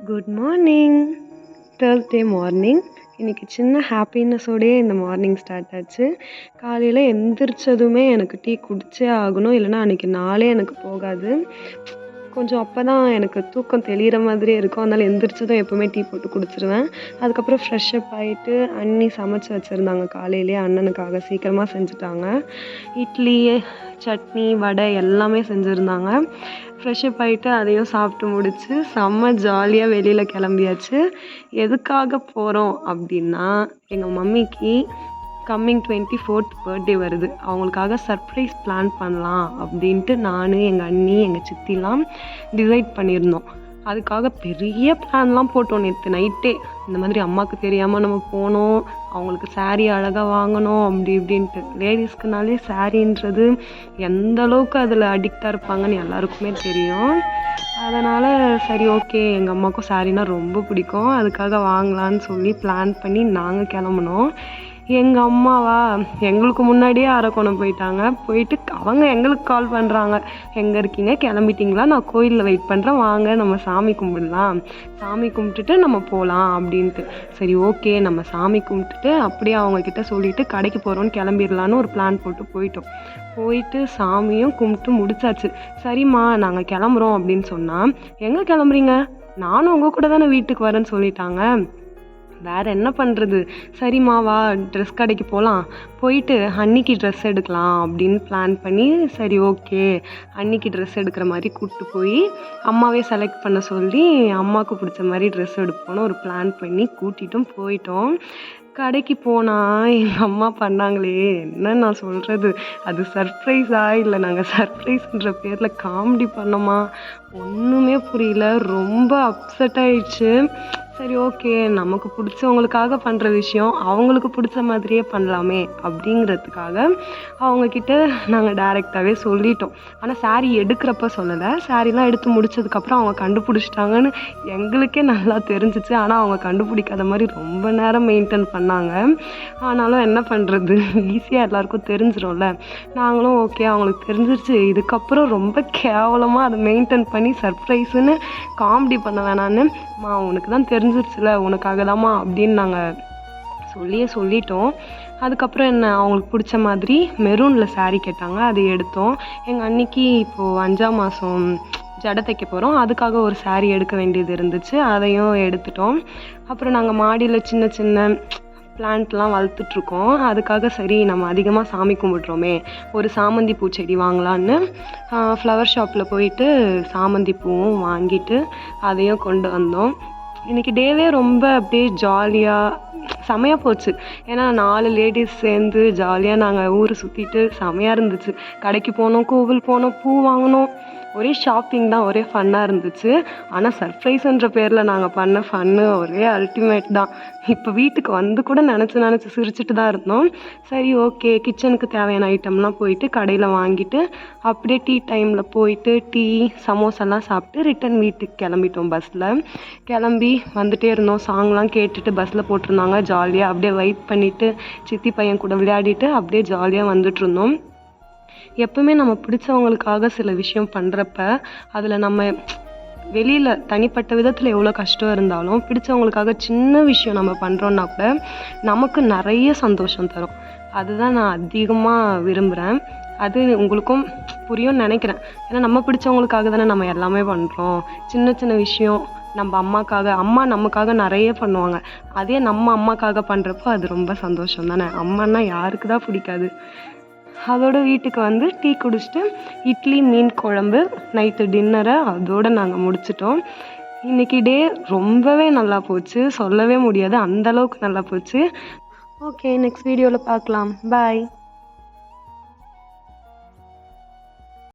Good morning. Thursday morning. இன்றைக்கி சின்ன ஹாப்பினஸோடையே இந்த மார்னிங் ஸ்டார்ட் ஆச்சு. காலையில் எந்திரிச்சதுமே எனக்கு டீ குடிச்சே ஆகணும், இல்லைன்னா அன்றைக்கி நாளே எனக்கு போகாது. கொஞ்சம் அப்போ தான் எனக்கு தூக்கம் தெளிகிற மாதிரியே இருக்கும். அதனால் எந்திரிச்சதும் எப்போவுமே டீ போட்டு குடிச்சிருவேன். அதுக்கப்புறம் ஃப்ரெஷ்ஷப் ஆகிட்டு அண்ணி சமைச்சு வச்சுருந்தாங்க. காலையிலேயே அண்ணனுக்காக சீக்கிரமாக செஞ்சுட்டாங்க. இட்லி, சட்னி, வடை எல்லாமே செஞ்சுருந்தாங்க. ஃப்ரெஷ்ஷப் ஆகிட்டு அதையும் சாப்பிட்டு முடிச்சு செம்ம ஜாலியாக வெளியில் கிளம்பியாச்சு. எதுக்காக போகிறோம் அப்படின்னா, எங்கள் மம்மிக்கு கம்மிங் 24th பர்த்டே வருது. அவங்களுக்காக சர்ப்ரைஸ் பிளான் பண்ணலாம் அப்படின்ட்டு நான், எங்கள் அண்ணி, எங்கள் சித்திலாம் டிசைட் பண்ணியிருந்தோம். அதுக்காக பெரிய பிளான்லாம் போட்டோம் நேற்று நைட்டே. இந்த மாதிரி அம்மாவுக்கு தெரியாமல் நம்ம போனோம், அவங்களுக்கு சாரீ அழகாக வாங்கணும் அப்படி இப்படின்ட்டு. லேடிஸ்க்குனாலே சாரீன்றது எந்த அளவுக்கு அதில் அடிக்டாக இருப்பாங்கன்னு எல்லாருக்குமே தெரியும். அதனால் சரி ஓகே, எங்கள் அம்மாவுக்கும் சாரீனா ரொம்ப பிடிக்கும், அதுக்காக வாங்கலான்னு சொல்லி பிளான் பண்ணி நாங்கள் கிளம்புனோம். எங்கள் அம்மாவா எங்களுக்கு முன்னாடியே அரக்கோணம் போயிட்டாங்க. போயிட்டு அவங்க எங்களுக்கு கால் பண்ணுறாங்க, எங்கே இருக்கீங்க, கிளம்பிட்டிங்களா, நான் கோயிலில் வெயிட் பண்ணுறேன், வாங்க நம்ம சாமி கும்பிடலாம், சாமி கும்பிட்டுட்டு நம்ம போகலாம் அப்படின்ட்டு. சரி ஓகே, நம்ம சாமி கும்பிட்டுட்டு அப்படியே அவங்கக்கிட்ட சொல்லிவிட்டு கடைக்கு போகிறோன்னு கிளம்பிடலான்னு ஒரு பிளான் போட்டு போயிட்டோம். போயிட்டு சாமியும் கும்பிட்டு முடிச்சாச்சு. சரிம்மா நாங்கள் கிளம்புறோம் அப்படின்னு சொன்னால், எங்கே கிளம்புறீங்க, நானும் உங்கள் கூட தானே வீட்டுக்கு வரேன்னு சொல்லிட்டாங்க. வேறு என்ன பண்ணுறது, சரிம்மா வா ட்ரெஸ் கடைக்கு போகலாம், போயிட்டு அன்னிக்கு ட்ரெஸ் எடுக்கலாம் அப்படின்னு பிளான் பண்ணி, சரி ஓகே அன்னிக்கு ட்ரெஸ் எடுக்கிற மாதிரி கூப்பிட்டு போய் அம்மாவே செலக்ட் பண்ண சொல்லி அம்மாவுக்கு பிடிச்ச மாதிரி ட்ரெஸ் எடுப்போன்னு ஒரு பிளான் பண்ணி கூட்டிட்டும் போயிட்டோம். கடைக்கு போனால் எங்கள் அம்மா பண்ணாங்களே, என்ன நான் சொல்கிறது, அது சர்ப்ரைஸா இல்லை நாங்கள் சர்ப்ரைஸ்ன்ற பேரில் காமெடி பண்ணோமா, ஒன்றுமே புரியல. ரொம்ப அப்செட் ஆயிடுச்சு. சரி ஓகே, நமக்கு பிடிச்சவங்களுக்காக பண்ணுற விஷயம் அவங்களுக்கு பிடிச்ச மாதிரியே பண்ணலாமே அப்படிங்கிறதுக்காக அவங்கக்கிட்ட நாங்கள் டைரெக்டாகவே சொல்லிட்டோம். ஆனால் சாரீ எடுக்கிறப்ப சொல்லலை. சாரீலாம் எடுத்து முடிச்சதுக்கப்புறம் அவங்க கண்டுபிடிச்சிட்டாங்கன்னு எங்களுக்கே நல்லா தெரிஞ்சிச்சு. ஆனால் அவங்க கண்டுபிடிக்காத மாதிரி ரொம்ப நேரம் மெயின்டைன் பண்ணாங்க. ஆனாலும் என்ன பண்ணுறது, ஈஸியாக எல்லாருக்கும் தெரிஞ்சிடும்ல. நாங்களும் ஓகே அவங்களுக்கு தெரிஞ்சிருச்சு, இதுக்கப்புறம் ரொம்ப கேவலமாக அதை மெயின்டைன் பண்ணி சர்ப்ரைஸுன்னு காமெடி பண்ண வேணான்னு, உனக்கு தான் தெரிஞ்சிருச்சுல, உனக்காக தாம்மா அப்படின்னு நாங்கள் சொல்லிட்டோம். அதுக்கப்புறம் என்ன, அவங்களுக்கு பிடிச்ச மாதிரி மெரூனில் சாரீ கேட்டாங்க, அதை எடுத்தோம். எங்கள் அன்னிக்கு இப்போது 5ஆம் மாதம் ஜடை தைக்க போகிறோம், அதுக்காக ஒரு சாரீ எடுக்க வேண்டியது இருந்துச்சு, அதையும் எடுத்துட்டோம். அப்புறம் நாங்கள் மாடியில் சின்ன சின்ன பிளான்ட்லாம் வளர்த்துட்ருக்கோம். அதுக்காக சரி நம்ம அதிகமாக சாமி கும்பிட்றோமே, ஒரு சாமந்தி பூச்செடி வாங்கலான்னு ஃப்ளவர் ஷாப்பில் போயிட்டு சாமந்தி பூவும் வாங்கிட்டு அதையும் கொண்டு வந்தோம். இன்றைக்கி டேவே ரொம்ப அப்படியே ஜாலியாக செமையாக போச்சு. ஏன்னா 4 லேடிஸ் சேர்ந்து ஜாலியாக நாங்கள் ஊர் சுற்றிட்டு செமையாக இருந்துச்சு. கடைக்கு போனோம், கோவில் போனோம், பூ வாங்கினோம், ஒரே ஷாப்பிங் தான், ஒரே ஃபன்னாக இருந்துச்சு. ஆனால் சர்ப்ரைஸுன்ற பேரில் நாங்கள் பண்ண ஃபன்னு ஒரே அல்டிமேட் தான். இப்போ வீட்டுக்கு வந்து கூட நினச்சி சிரிச்சுட்டு தான் இருந்தோம். சரி ஓகே, கிச்சனுக்கு தேவையான ஐட்டம்லாம் போயிட்டு கடையில் வாங்கிட்டு அப்படியே டீ டைமில் போயிட்டு டீ சமோசாலாம் சாப்பிட்டு ரிட்டன் வீட்டுக்கு கிளம்பிட்டோம். பஸ்ஸில் கிளம்பி வந்துகிட்டே இருந்தோம். சாங்லாம் கேட்டுட்டு பஸ்ஸில் போட்டிருந்தாங்க, ஜாலியாக அப்படியே வைப் பண்ணிவிட்டு சித்தி பையன் கூட விளையாடிட்டு அப்படியே ஜாலியாக வந்துட்டுருந்தோம். எப்பவுமே நம்ம பிடிச்சவங்களுக்காக சில விஷயம் பண்ணுறப்ப அதில் நம்ம வெளியில் தனிப்பட்ட விதத்தில் எவ்வளோ கஷ்டம் இருந்தாலும் பிடிச்சவங்களுக்காக சின்ன விஷயம் நம்ம பண்ணுறோன்னா கூட நமக்கு நிறைய சந்தோஷம் தரும். அதுதான் நான் அதிகமாக விரும்புகிறேன். அது உங்களுக்கும் புரியும்னு நினைக்கிறேன். ஏன்னா நம்ம பிடிச்சவங்களுக்காக தானே நம்ம எல்லாமே பண்ணுறோம். சின்ன சின்ன விஷயம் நம்ம அம்மாக்காக, அம்மா நமக்காக நிறைய பண்ணுவாங்க, அதே நம்ம அம்மாக்காக பண்ணுறப்போ அது ரொம்ப சந்தோஷம் தானே. அம்மானா யாருக்கு தான் பிடிக்காது. அதோட வீட்டுக்கு வந்து டீ குடிச்சிட்டு இட்லி மீன் குழம்பு நைட்டு டின்னரை அதோடு நாங்கள் முடிச்சிட்டோம். இன்றைக்கி டே ரொம்பவே நல்லா போச்சு, சொல்லவே முடியாது, அந்தளவுக்கு நல்லா போச்சு. ஓகே, நெக்ஸ்ட் வீடியோவில் பார்க்கலாம். பாய்.